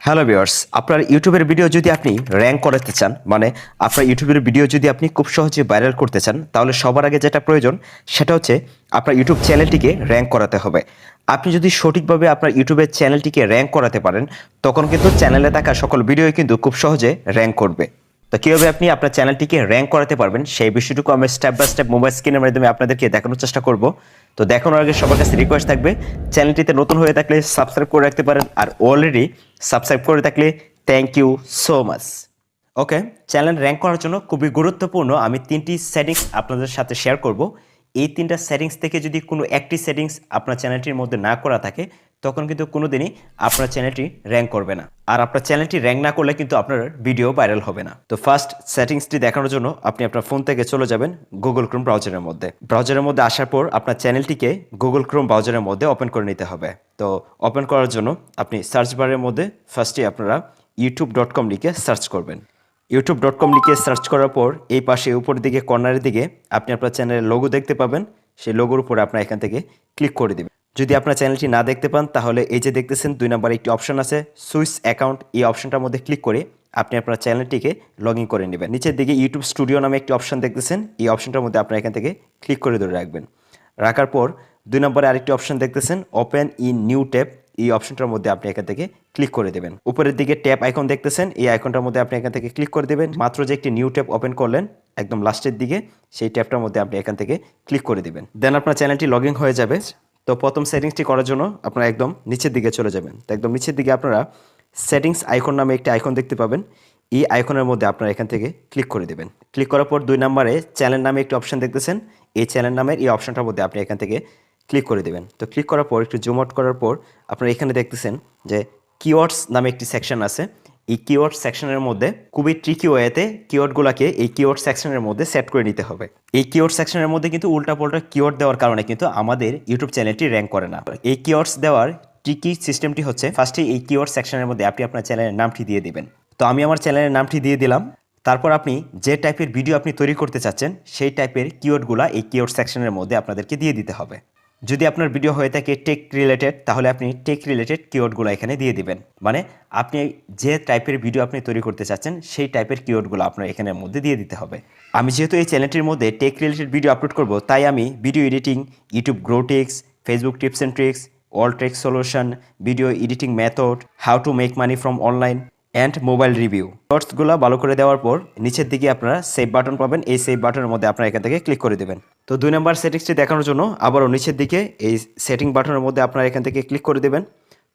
Hello viewers, আপনার ইউটিউবের video যদি আপনি র্যাঙ্ক করাতে চান, মানে আপনার ইউটিউবের ভিডিও যদি আপনি খুব সহজে ভাইরাল করতে চান, তাহলে সবার আগে যেটা প্রয়োজন সেটা হচ্ছে আপনার ইউটিউব চ্যানেলটিকে র্যাঙ্ক করাতে হবে। আপনি যদি সঠিকভাবে আপনার ইউটিউবের চ্যানেলটিকে র্যাঙ্ক করাতে পারেন, তখন কিন্তু চ্যানেলে থাকা সকল ভিডিওই কিন্তু খুব সহজে র্যাঙ্ক করবে। তো কীভাবে আপনি আপনার চ্যানেলটিকে র্যাঙ্ক করাতে পারবেন সেই বিষয়টুকু আমি স্টেপ বাই স্টেপ মোবাইল স্ক্রিনের মাধ্যমে আপনাদেরকে দেখানোর চেষ্টা করব। তো দেখানোর আগে সবার কাছে রিকোয়েস্ট থাকবে, চ্যানেলটিতে নতুন হয়ে থাকলে সাবস্ক্রাইব করে রাখতে পারেন, আর অলরেডি সাবস্ক্রাইব করে থাকলে thank you so much. Okay, channel rank করার জন্য খুবই গুরুত্বপূর্ণ আমি 3টি সেটিংস আপনাদের সাথে শেয়ার করব। এই 3টা সেটিংস থেকে যদি কোনো একটি সেটিংস আপনার চ্যানেলটির মধ্যে না করা থাকে, তখন কিন্তু কোনোদিনই আপনার চ্যানেলটি র্যাঙ্ক করবে না। আর আপনার চ্যানেলটি র্যাঙ্ক না করলে কিন্তু আপনার ভিডিও ভাইরাল হবে না। তো ফার্স্ট সেটিংসটি দেখানোর জন্য আপনি আপনার ফোন থেকে চলে যাবেন গুগল ক্রোম ব্রাউজারের মধ্যে। ব্রাউজারের মধ্যে আসার পর আপনার চ্যানেলটিকে গুগল ক্রোম ব্রাউজারের মধ্যে ওপেন করে নিতে হবে। তো ওপেন করার জন্য আপনি সার্চ বারের মধ্যে ফার্স্টে আপনারা youtube.com লিখে সার্চ করবেন। youtube.com লিখে সার্চ করার পর এই পাশে উপরের দিকে কর্নারের দিকে আপনি আপনার চ্যানেলের লোগো দেখতে পাবেন। সেই লোগোর উপরে আপনার এখান থেকে ক্লিক করে দেবেন। যদি আপনার চ্যানেলটি না দেখতে পান, তাহলে এই যে দেখতেছেন 2 নম্বরে একটি অপশন আছে সুইচ অ্যাকাউন্ট, এই অপশনটার মধ্যে ক্লিক করে আপনি আপনার চ্যানেলটিকে লগ ইন করে নেবেন। নিচের দিকে ইউটিউব স্টুডিও নামে একটি অপশন দেখতেছেন, এই অপশনটার মধ্যে আপনার এখান থেকে ক্লিক করে ধরে রাখবেন। রাখার পর 2 নম্বরে আরেকটি অপশন দেখতেছেন ওপেন ইন নিউ ট্যাব, এই অপশনটার মধ্যে আপনি এখান থেকে ক্লিক করে দেবেন। উপরের দিকে ট্যাব আইকন দেখতেছেন, এই আইকনটার মধ্যে আপনি এখান থেকে ক্লিক করে দেবেন। মাত্র যে একটি নিউ ট্যাব ওপেন করলেন একদম লাস্টের দিকে, সেই ট্যাবটার মধ্যে আপনি এখান থেকে ক্লিক করে দেবেন। দেন আপনার চ্যানেলটি লগ ইন হয়ে যাবে। তো প্রথম সেটিংসটি করার জন্য আপনারা একদম নিচের দিকে চলে যাবেন। তো একদম নিচের দিকে আপনারা সেটিংস আইকন নামে একটি আইকন দেখতে পাবেন, এই আইকনের মধ্যে আপনারা এখান থেকে ক্লিক করে দেবেন। ক্লিক করার পর 2 নম্বরে চ্যানেল নামে একটি অপশন দেখতেছেন, এই চ্যানেল নামের এই অপশনটার মধ্যে আপনি এখান থেকে ক্লিক করে দেবেন। তো ক্লিক করার পর একটু জুম আউট করার পর আপনারা এখানে দেখতেছেন যে কিওয়ার্ডস নামে একটি সেকশন আছে। এই কিওয়ার্ড সেকশনের মধ্যে খুবই ট্রিকি ওয়েতে কিওয়ার্ডগুলোকে এই কিওয়ার্ড সেকশনের মধ্যে সেট করে নিতে হবে। এই কিওয়ার্ড সেকশনের মধ্যে কিন্তু উল্টাপাল্টা কিওয়ার্ড দেওয়ার কারণে কিন্তু আমাদের ইউটিউব চ্যানেলটি র্যাঙ্ক করে না। এই কিওয়ার্ডস দেওয়ার ট্রিকি সিস্টেমটি হচ্ছে, ফার্স্টে এই কিওয়ার্ড সেকশনের মধ্যে আপনি আপনার চ্যানেলের নামটি দিয়ে দিবেন। তো আমি আমার চ্যানেলের নামটি দিয়ে দিলাম। তারপর আপনি যে টাইপের ভিডিও আপনি তৈরি করতে চাচ্ছেন সেই টাইপের কিওয়ার্ডগুলো এই কিওয়ার্ড সেকশনের মধ্যে আপনাদেরকে দিয়ে দিতে হবে। যদি আপনার ভিডিও হয়ে থাকে টেক রিলেটেড, তাহলে আপনি টেক রিলেটেড কিওয়ার্ডগুলো এখানে দিয়ে দিবেন। মানে আপনি যে টাইপের ভিডিও আপনি তৈরি করতে চাচ্ছেন সেই টাইপের কিওয়ার্ডগুলো আপনার এখানের মধ্যে দিয়ে দিতে হবে। আমি যেহেতু এই চ্যানেলটির মধ্যে টেক রিলেটেড ভিডিও আপলোড করব, তাই আমি video editing, YouTube grow tips, Facebook tips and tricks, all tech solution, video editing method, how to make money from online and mobile review শর্টসগুলো ভালো করে দেওয়ার পর নিচের দিকে আপনারা সেভ বাটন পাবেন। এই সেভ বাটনের মধ্যে আপনারা এখান থেকে ক্লিক করে দেবেন। তো 2 নম্বর সেটিংসটি দেখানোর জন্য আবারও নিচের দিকে এই সেটিং বাটনের মধ্যে আপনারা এখান থেকে ক্লিক করে দেবেন।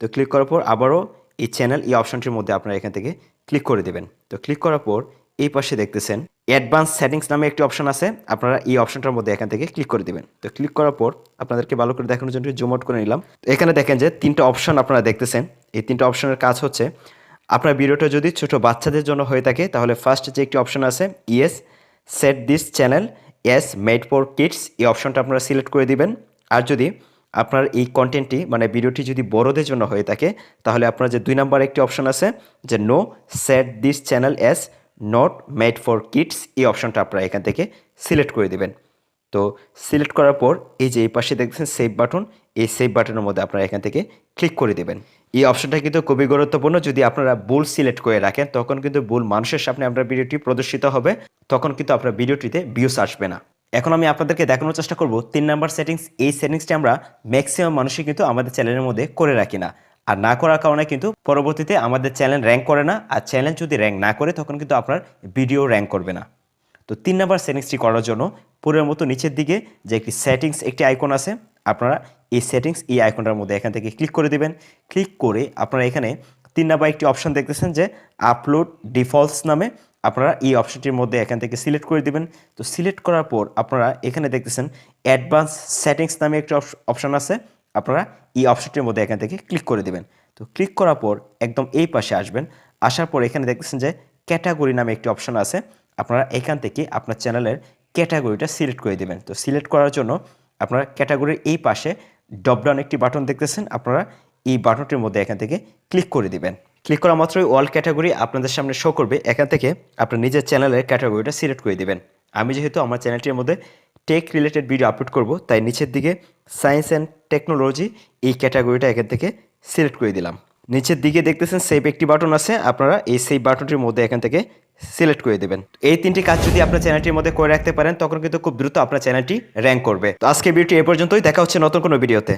তো ক্লিক করার পর আবারও এই চ্যানেল এই অপশনটির মধ্যে আপনারা এখান থেকে ক্লিক করে দেবেন। তো ক্লিক করার পর এই পাশে দেখতেছেন অ্যাডভান্স সেটিংস নামে একটি অপশন আছে, আপনারা এই অপশনটার মধ্যে এখান থেকে ক্লিক করে দেবেন। তো ক্লিক করার পর আপনাদেরকে ভালো করে দেখানোর জন্য জুম আউট করে নিলাম। এখানে দেখেন যে 3টা অপশন আপনারা দেখতেছেন। এই 3টা অপশনের কাজ হচ্ছে, আপনার ভিডিওটা যদি ছোট বাচ্চাদের জন্য হয়ে থাকে তাহলে ফার্স্ট যে একটি অপশন আছে yes set this channel as made for kids, এই অপশনটা আপনারা সিলেক্ট করে দিবেন। আর যদি আপনার এই কন্টেন্টটি মানে ভিডিওটি যদি বড়দের জন্য হয়ে থাকে, তাহলে আপনার যে 2 নম্বর একটি অপশন আছে যে no set this channel as not made for kids, এই অপশনটা আপনারা এখান থেকে সিলেক্ট করে দেবেন। তো সিলেক্ট করার পর এই যে এই পাশে দেখছেন সেভ বাটন, এই সেভ বাটনের মধ্যে আপনারা এখান থেকে ক্লিক করে দেবেন। এই অপশনটা কিন্তু খুবই গুরুত্বপূর্ণ। যদি আপনারা ভুল সিলেক্ট করে রাখেন, তখন কিন্তু ভুল মানুষের সামনে আপনার ভিডিওটি প্রদর্শিত হবে, তখন কিন্তু আপনার ভিডিওটিতে ভিউস আসবে না। এখন আমি আপনাদেরকে দেখানোর চেষ্টা করব 3 নাম্বার সেটিংস। এই সেটিংসটি আমরা ম্যাক্সিমাম মানুষই কিন্তু আমাদের চ্যানেলের মধ্যে করে রাখি না, আর না করার কারণে কিন্তু পরবর্তীতে আমাদের চ্যানেল র্যাঙ্ক করে না। আর চ্যানেল যদি র্যাঙ্ক না করে, তখন কিন্তু আপনার ভিডিও র্যাঙ্ক করবে না। তো 3 নাম্বার সেটিংসটি করার জন্য পুরোর মতো নিচের দিকে যে একটি সেটিংস একটি আইকন আছে, আপনারা এই সেটিংস এই আইকনটার মধ্যে এখান থেকে ক্লিক করে দেবেন। ক্লিক করে আপনারা এখানে 3 নাম্বার একটি অপশন দেখতেছেন যে আপলোড ডিফল্টস নামে, আপনারা এই অপশনটির মধ্যে এখান থেকে সিলেক্ট করে দিবেন। তো সিলেক্ট করার পর আপনারা এখানে দেখতেছেন অ্যাডভান্স সেটিংস নামে একটি অপশন আছে, আপনারা এই অপশনটির মধ্যে এখান থেকে ক্লিক করে দেবেন। তো ক্লিক করার পর একদম এই পাশে আসবেন। আসার পর এখানে দেখতেছেন যে ক্যাটাগরি নামে একটি অপশন আছে, আপনারা এখান থেকে আপনার চ্যানেলের ক্যাটাগরিটা সিলেক্ট করে দেবেন। তো সিলেক্ট করার জন্য আপনারা ক্যাটাগরির এই পাশে ড্রপডাউন একটি বাটন দেখতেছেন, আপনারা এই বাটনটির মধ্যে এখান থেকে ক্লিক করে দিবেন। ক্লিক করা মাত্রই অল ক্যাটাগরি আপনাদের সামনে শো করবে। এখান থেকে আপনার নিজের চ্যানেলের ক্যাটাগরিটা সিলেক্ট করে দিবেন। আমি যেহেতু আমার চ্যানেলটির মধ্যে টেক রিলেটেড ভিডিও আপলোড করব, তাই নিচের দিকে সায়েন্স অ্যান্ড টেকনোলজি এই ক্যাটাগরিটা এখান থেকে সিলেক্ট করে দিলাম। নিচের দিকে দেখতেছেন সেভ একটি বাটন আছে, আপনারা এই সেভ বাটনটির মধ্যে এখান থেকে সিলেক্ট করে দেবেন। এই 3টি কাজ যদি আপনার চ্যানেলটির মধ্যে করে রাখতে পারেন তখন কিন্তু খুব দ্রুত আপনার চ্যানেলটি র্যাঙ্ক করবে। তো আজকে ভিডিওটি এ পর্যন্তই, দেখা হচ্ছে নতুন কোনো ভিডিওতে।